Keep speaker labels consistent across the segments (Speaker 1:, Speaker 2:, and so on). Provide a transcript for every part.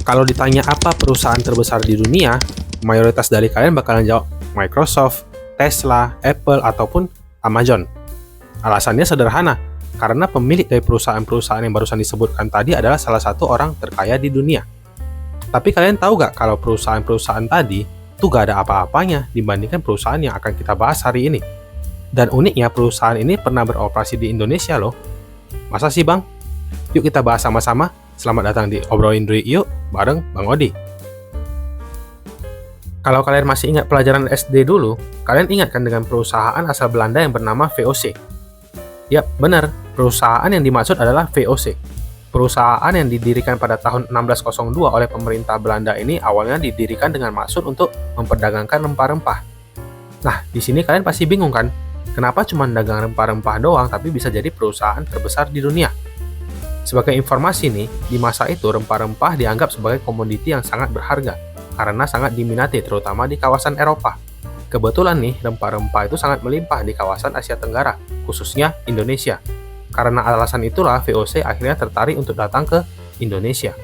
Speaker 1: Kalau ditanya apa perusahaan terbesar di dunia, mayoritas dari kalian bakalan jawab Microsoft, Tesla, Apple, ataupun Amazon. Alasannya sederhana, karena pemilik dari perusahaan-perusahaan yang barusan disebutkan tadi adalah salah satu orang terkaya di dunia. Tapi kalian tahu gak kalau perusahaan-perusahaan tadi itu gak ada apa-apanya dibandingkan perusahaan yang akan kita bahas hari ini. Dan uniknya perusahaan ini pernah beroperasi di Indonesia loh. Masa sih bang? Yuk kita bahas sama-sama. Selamat datang di Obrolin Duit Yuk bareng Bang Odi. Kalau kalian masih ingat pelajaran SD dulu, kalian ingatkan dengan perusahaan asal Belanda yang bernama VOC. Yap, benar. Perusahaan yang dimaksud adalah VOC. Perusahaan yang didirikan pada tahun 1602 oleh pemerintah Belanda ini awalnya didirikan dengan maksud untuk memperdagangkan rempah-rempah. Nah, di sini kalian pasti bingung kan? Kenapa cuma dagang rempah-rempah doang tapi bisa jadi perusahaan terbesar di dunia? Sebagai informasi nih, di masa itu rempah-rempah dianggap sebagai komoditi yang sangat berharga karena sangat diminati terutama di kawasan Eropa. Kebetulan nih, rempah-rempah itu sangat melimpah di kawasan Asia Tenggara, khususnya Indonesia. Karena alasan itulah VOC akhirnya tertarik untuk datang ke Indonesia.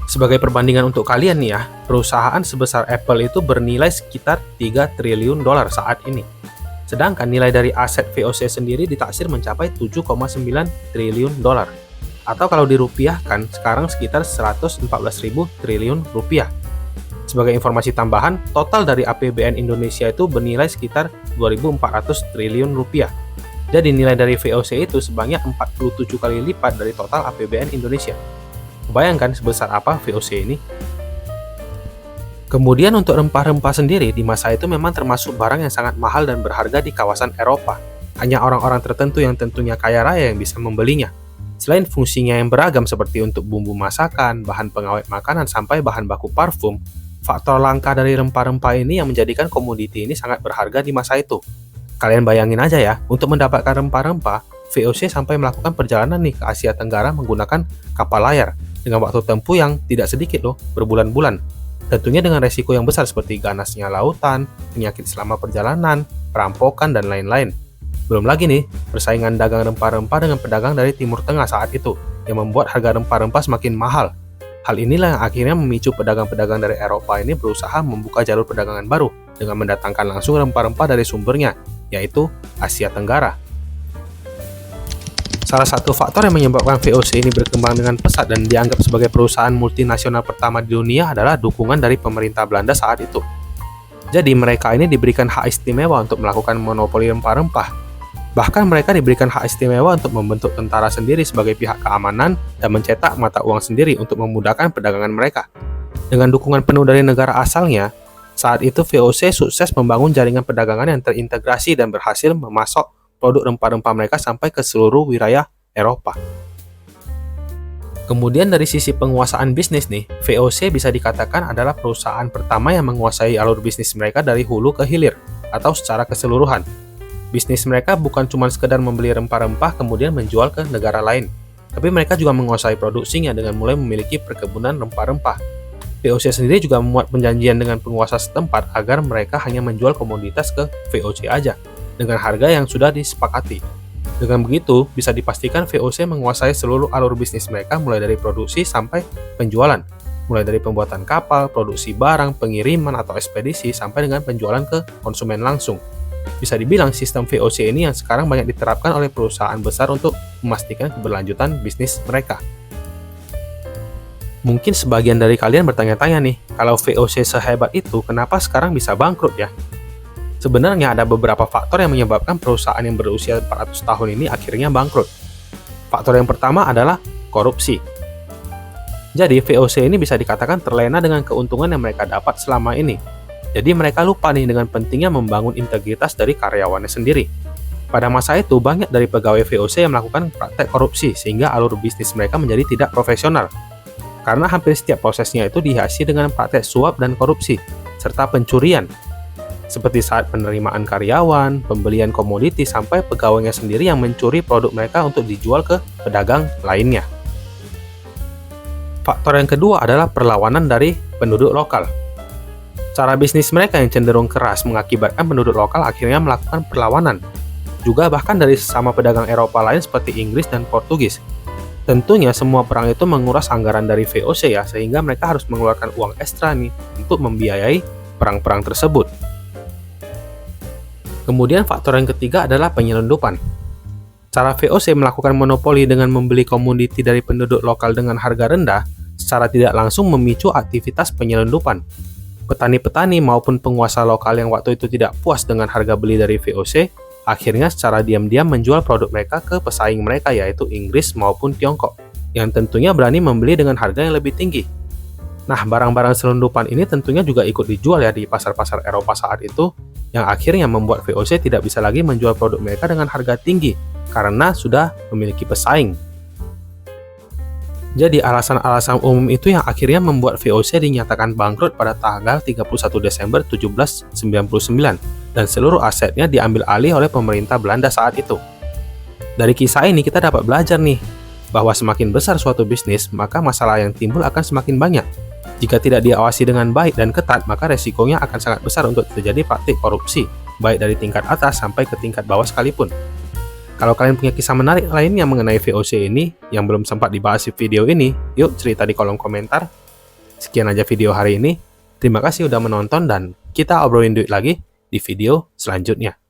Speaker 1: Sebagai perbandingan untuk kalian nih ya, perusahaan sebesar Apple itu bernilai sekitar 3 triliun dolar saat ini. Sedangkan nilai dari aset VOC sendiri ditaksir mencapai 7,9 triliun dolar. Atau kalau dirupiahkan, sekarang sekitar 114.000 triliun rupiah. Sebagai informasi tambahan, total dari APBN Indonesia itu bernilai sekitar 2.400 triliun rupiah. Jadi nilai dari VOC itu sebanyak 47 kali lipat dari total APBN Indonesia. Bayangkan sebesar apa VOC ini? Kemudian untuk rempah-rempah sendiri di masa itu memang termasuk barang yang sangat mahal dan berharga di kawasan Eropa. Hanya orang-orang tertentu yang tentunya kaya raya yang bisa membelinya. Selain fungsinya yang beragam seperti untuk bumbu masakan, bahan pengawet makanan, sampai bahan baku parfum, faktor langka dari rempah-rempah ini yang menjadikan komoditi ini sangat berharga di masa itu. Kalian bayangin aja ya, untuk mendapatkan rempah-rempah, VOC sampai melakukan perjalanan nih ke Asia Tenggara menggunakan kapal layar dengan waktu tempuh yang tidak sedikit loh, berbulan-bulan. Tentunya dengan resiko yang besar seperti ganasnya lautan, penyakit selama perjalanan, perampokan, dan lain-lain. Belum lagi nih, persaingan dagang rempah-rempah dengan pedagang dari Timur Tengah saat itu, yang membuat harga rempah-rempah semakin mahal. Hal inilah yang akhirnya memicu pedagang-pedagang dari Eropa ini berusaha membuka jalur perdagangan baru dengan mendatangkan langsung rempah-rempah dari sumbernya, yaitu Asia Tenggara. Salah satu faktor yang menyebabkan VOC ini berkembang dengan pesat dan dianggap sebagai perusahaan multinasional pertama di dunia adalah dukungan dari pemerintah Belanda saat itu. Jadi mereka ini diberikan hak istimewa untuk melakukan monopoli rempah-rempah. Bahkan mereka diberikan hak istimewa untuk membentuk tentara sendiri sebagai pihak keamanan dan mencetak mata uang sendiri untuk memudahkan perdagangan mereka. Dengan dukungan penuh dari negara asalnya, saat itu VOC sukses membangun jaringan perdagangan yang terintegrasi dan berhasil memasok produk rempah-rempah mereka sampai ke seluruh wilayah Eropa. Kemudian dari sisi penguasaan bisnis nih, VOC bisa dikatakan adalah perusahaan pertama yang menguasai alur bisnis mereka dari hulu ke hilir atau secara keseluruhan. Bisnis mereka bukan cuma sekedar membeli rempah-rempah kemudian menjual ke negara lain, tapi mereka juga menguasai produksinya dengan mulai memiliki perkebunan rempah-rempah. VOC sendiri juga memuat perjanjian dengan penguasa setempat agar mereka hanya menjual komoditas ke VOC aja dengan harga yang sudah disepakati. Dengan begitu, bisa dipastikan VOC menguasai seluruh alur bisnis mereka mulai dari produksi sampai penjualan. Mulai dari pembuatan kapal, produksi barang, pengiriman atau ekspedisi, sampai dengan penjualan ke konsumen langsung. Bisa dibilang sistem VOC ini yang sekarang banyak diterapkan oleh perusahaan besar untuk memastikan keberlanjutan bisnis mereka. Mungkin sebagian dari kalian bertanya-tanya nih, kalau VOC sehebat itu, kenapa sekarang bisa bangkrut ya? Sebenarnya ada beberapa faktor yang menyebabkan perusahaan yang berusia 400 tahun ini akhirnya bangkrut. Faktor yang pertama adalah korupsi. Jadi VOC ini bisa dikatakan terlena dengan keuntungan yang mereka dapat selama ini. Jadi mereka lupa nih dengan pentingnya membangun integritas dari karyawannya sendiri. Pada masa itu banyak dari pegawai VOC yang melakukan praktek korupsi sehingga alur bisnis mereka menjadi tidak profesional. Karena hampir setiap prosesnya itu dihiasi dengan praktek suap dan korupsi, serta pencurian. Seperti saat penerimaan karyawan, pembelian komoditi, sampai pegawainya sendiri yang mencuri produk mereka untuk dijual ke pedagang lainnya. Faktor yang kedua adalah perlawanan dari penduduk lokal. Cara bisnis mereka yang cenderung keras mengakibatkan penduduk lokal akhirnya melakukan perlawanan. Juga bahkan dari sesama pedagang Eropa lain seperti Inggris dan Portugis. Tentunya semua perang itu menguras anggaran dari VOC ya, sehingga mereka harus mengeluarkan uang ekstra nih untuk membiayai perang-perang tersebut. Kemudian faktor yang ketiga adalah penyelundupan. Cara VOC melakukan monopoli dengan membeli komoditi dari penduduk lokal dengan harga rendah, secara tidak langsung memicu aktivitas penyelundupan. Petani-petani maupun penguasa lokal yang waktu itu tidak puas dengan harga beli dari VOC, akhirnya secara diam-diam menjual produk mereka ke pesaing mereka yaitu Inggris maupun Tiongkok, yang tentunya berani membeli dengan harga yang lebih tinggi. Nah, barang-barang selundupan ini tentunya juga ikut dijual ya di pasar-pasar Eropa saat itu, yang akhirnya membuat VOC tidak bisa lagi menjual produk mereka dengan harga tinggi, karena sudah memiliki pesaing. Jadi alasan-alasan umum itu yang akhirnya membuat VOC dinyatakan bangkrut pada tanggal 31 Desember 1799 dan seluruh asetnya diambil alih oleh pemerintah Belanda saat itu. Dari kisah ini kita dapat belajar nih, bahwa semakin besar suatu bisnis, maka masalah yang timbul akan semakin banyak. Jika tidak diawasi dengan baik dan ketat, maka resikonya akan sangat besar untuk terjadi praktik korupsi, baik dari tingkat atas sampai ke tingkat bawah sekalipun. Kalau kalian punya kisah menarik lainnya mengenai VOC ini yang belum sempat dibahas di video ini, yuk cerita di kolom komentar. Sekian aja video hari ini. Terima kasih udah menonton dan kita obrolin duit lagi di video selanjutnya.